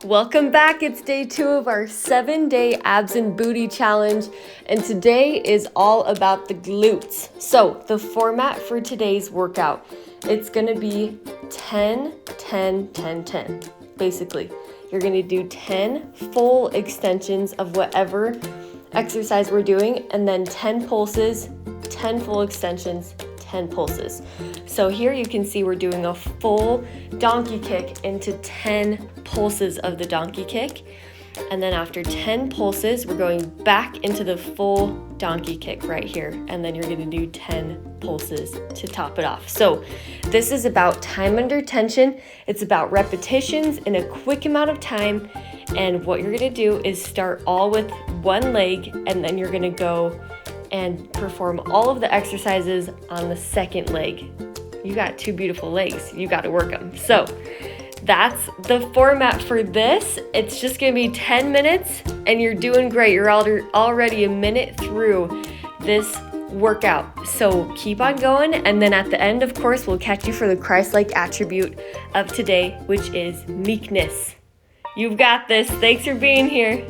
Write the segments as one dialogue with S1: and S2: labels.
S1: Welcome back. It's day 2 of our 7-day abs and booty challenge, and today is all about the glutes. So the format for today's workout, it's going to be 10, 10, 10, 10. Basically, you're going to do 10 full extensions of whatever exercise we're doing, and then 10 pulses, 10 full extensions, 10 pulses. So here you can see we're doing a full donkey kick into 10 pulses of the donkey kick. And then after 10 pulses, we're going back into the full donkey kick right here. And then you're going to do 10 pulses to top it off. So this is about time under tension. It's about repetitions in a quick amount of time. And what you're going to do is start all with one leg, and then you're going to go and perform all of the exercises on the second leg. You got 2 beautiful legs. You got to work them. So that's the format for this. It's just going to be 10 minutes and you're doing great. You're already a minute through this workout. So keep on going. And then at the end, of course, we'll catch you for the Christ-like attribute of today, which is meekness. You've got this. Thanks for being here.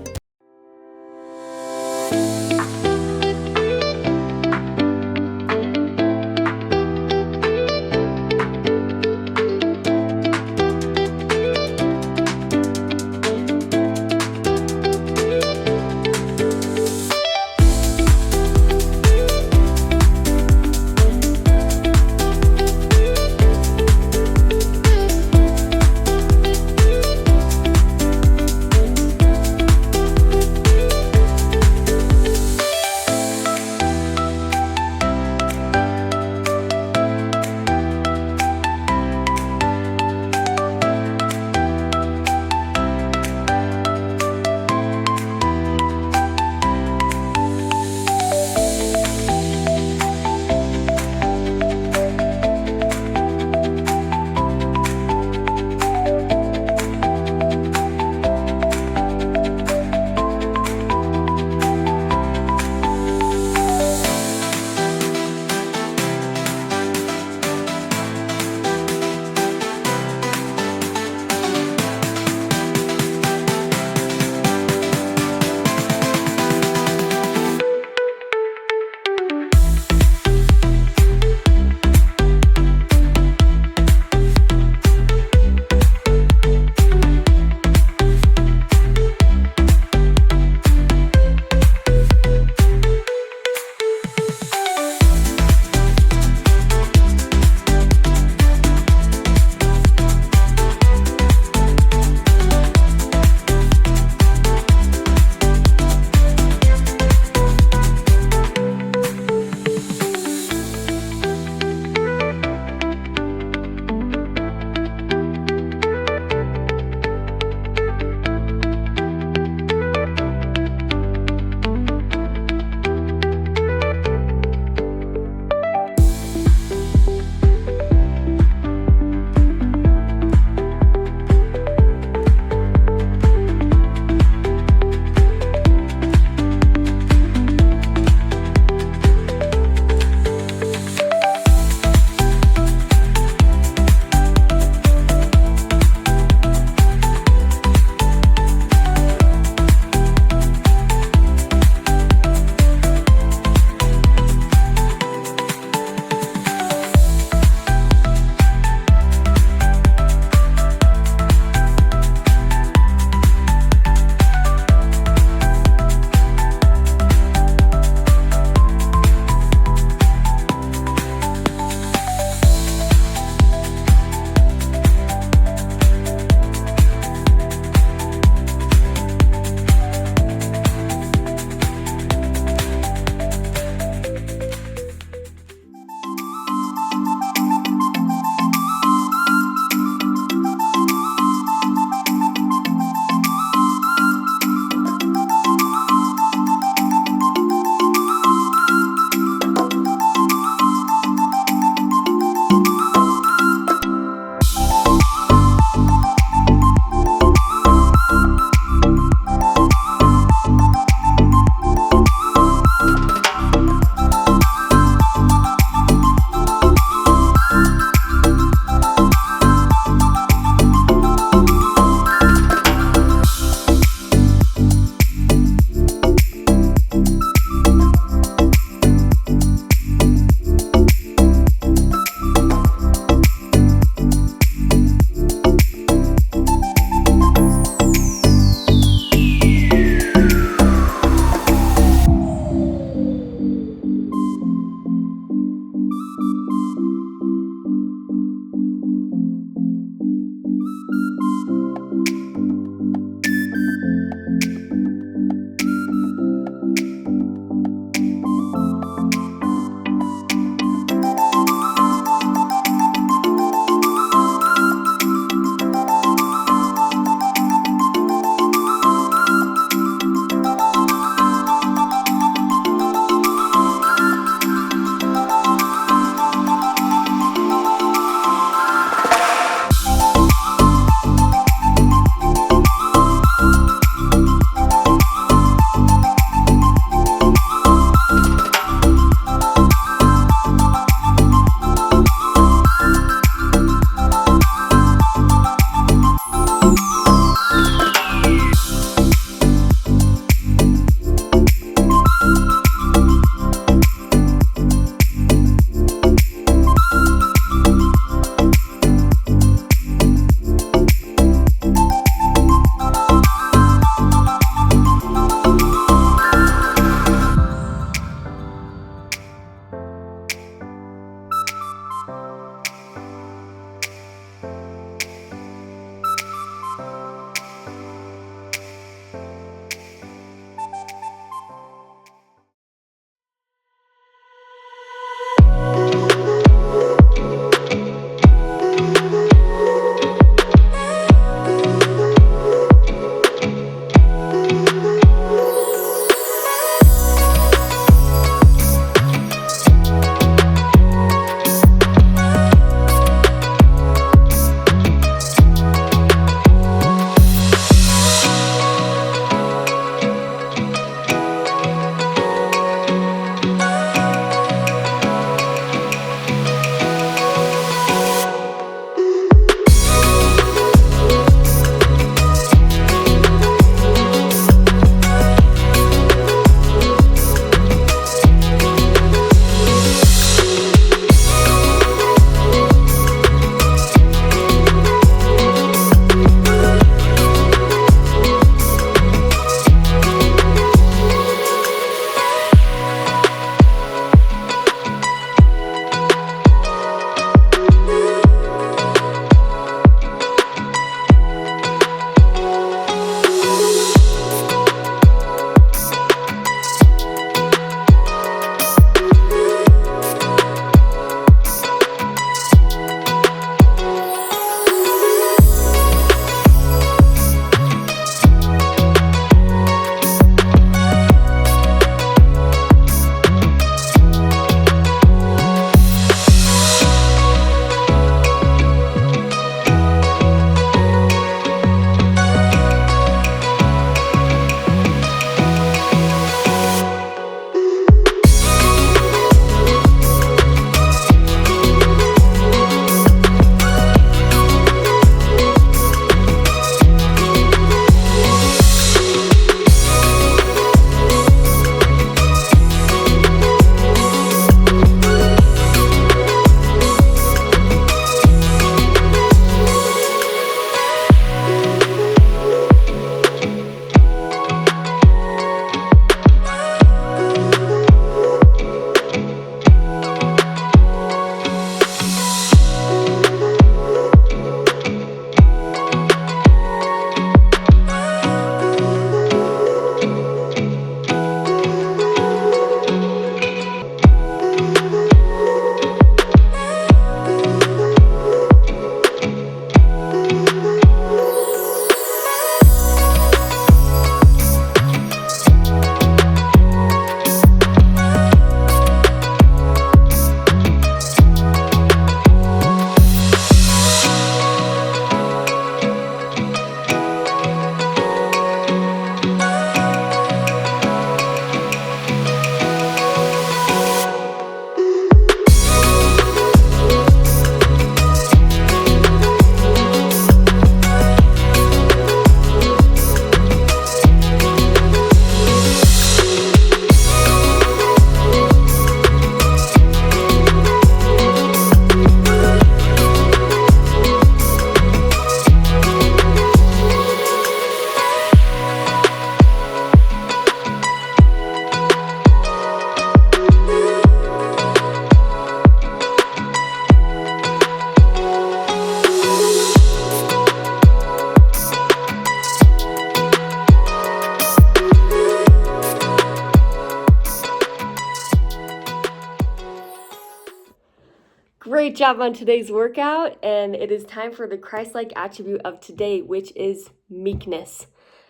S1: great job on today's workout, and it is time for the Christ-like attribute of today, which is meekness.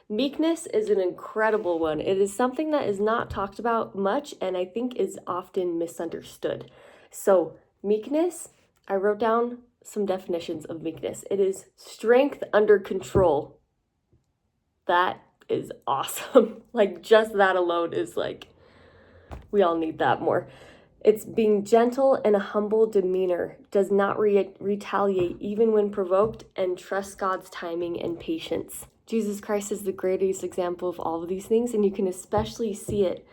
S1: Meekness is an incredible one. It is something that is not talked about much and I think is often misunderstood. So, meekness, I wrote down some definitions of meekness. It is strength under control. That is awesome. Like, just that alone is like, we all need that more. It's being gentle and a humble demeanor, does not retaliate even when provoked, and trusts God's timing and patience. Jesus Christ is the greatest example of all of these things, and you can especially see it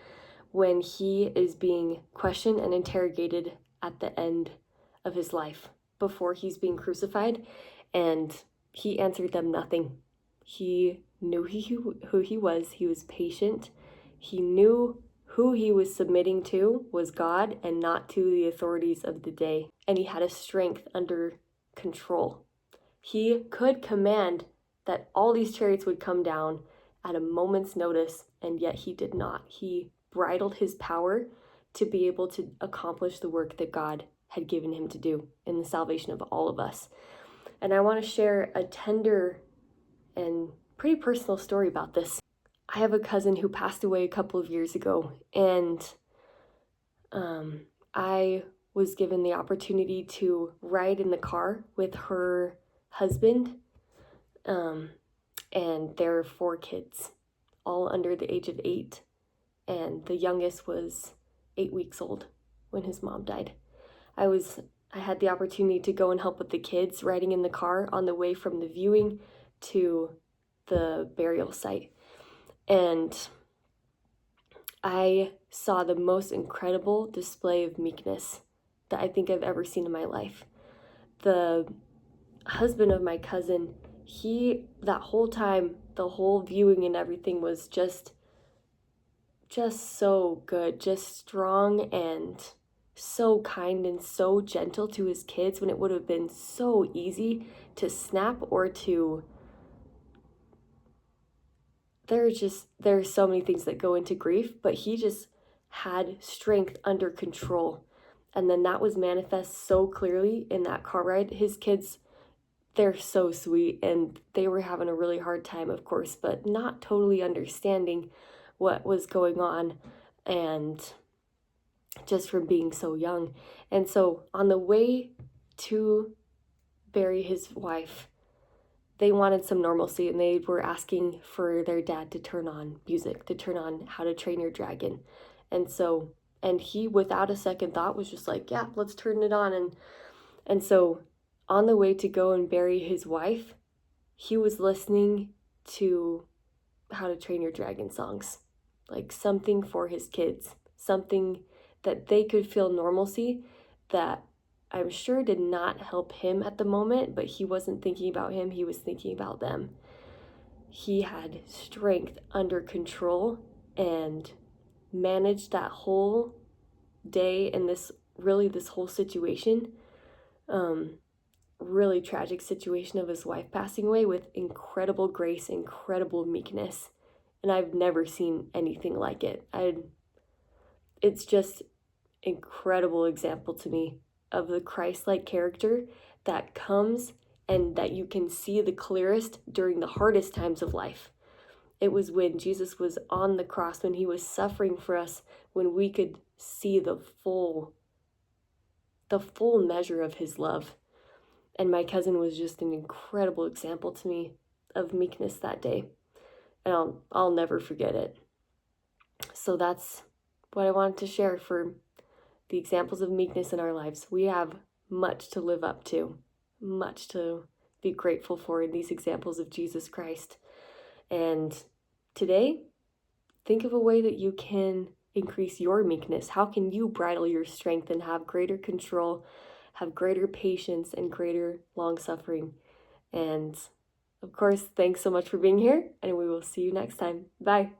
S1: when he is being questioned and interrogated at the end of his life, before he's being crucified, and he answered them nothing. He knew who he was patient, he knew who he was submitting to was God and not to the authorities of the day. And he had a strength under control. He could command that all these chariots would come down at a moment's notice, and yet he did not. He bridled his power to be able to accomplish the work that God had given him to do in the salvation of all of us. And I want to share a tender and pretty personal story about this. I have a cousin who passed away a couple of years ago, and I was given the opportunity to ride in the car with her husband and their 4 kids, all under the age of 8, and the youngest was 8 weeks old when his mom died. I had the opportunity to go and help with the kids riding in the car on the way from the viewing to the burial site. And I saw the most incredible display of meekness that I think I've ever seen in my life. The husband of my cousin, that whole time, the whole viewing and everything was just so good, just strong and so kind and so gentle to his kids, when it would have been so easy to snap or to... There's so many things that go into grief, but he just had strength under control. And then that was manifest so clearly in that car ride. His kids, they're so sweet, and they were having a really hard time, of course, but not totally understanding what was going on, and just from being so young. And so on the way to bury his wife, they wanted some normalcy, and they were asking for their dad to turn on music, to turn on How to Train Your Dragon. And he, without a second thought, was just like, yeah, let's turn it on. And so on the way to go and bury his wife, he was listening to How to Train Your Dragon songs, like something for his kids, something that they could feel normalcy, that I'm sure did not help him at the moment, but he wasn't thinking about him, he was thinking about them. He had strength under control and managed that whole day and this whole situation, really tragic situation of his wife passing away, with incredible grace, incredible meekness. And I've never seen anything like it. It's just incredible example to me of the Christ-like character that comes and that you can see the clearest during the hardest times of life. It was when Jesus was on the cross, when he was suffering for us, when we could see the full measure of his love. And my cousin was just an incredible example to me of meekness that day. And I'll never forget it. So that's what I wanted to share for the examples of meekness in our lives. We have much to live up to, much to be grateful for in these examples of Jesus Christ. And today, think of a way that you can increase your meekness. How can you bridle your strength and have greater control, have greater patience, and greater long-suffering? And of course, thanks so much for being here, and we will see you next time. Bye.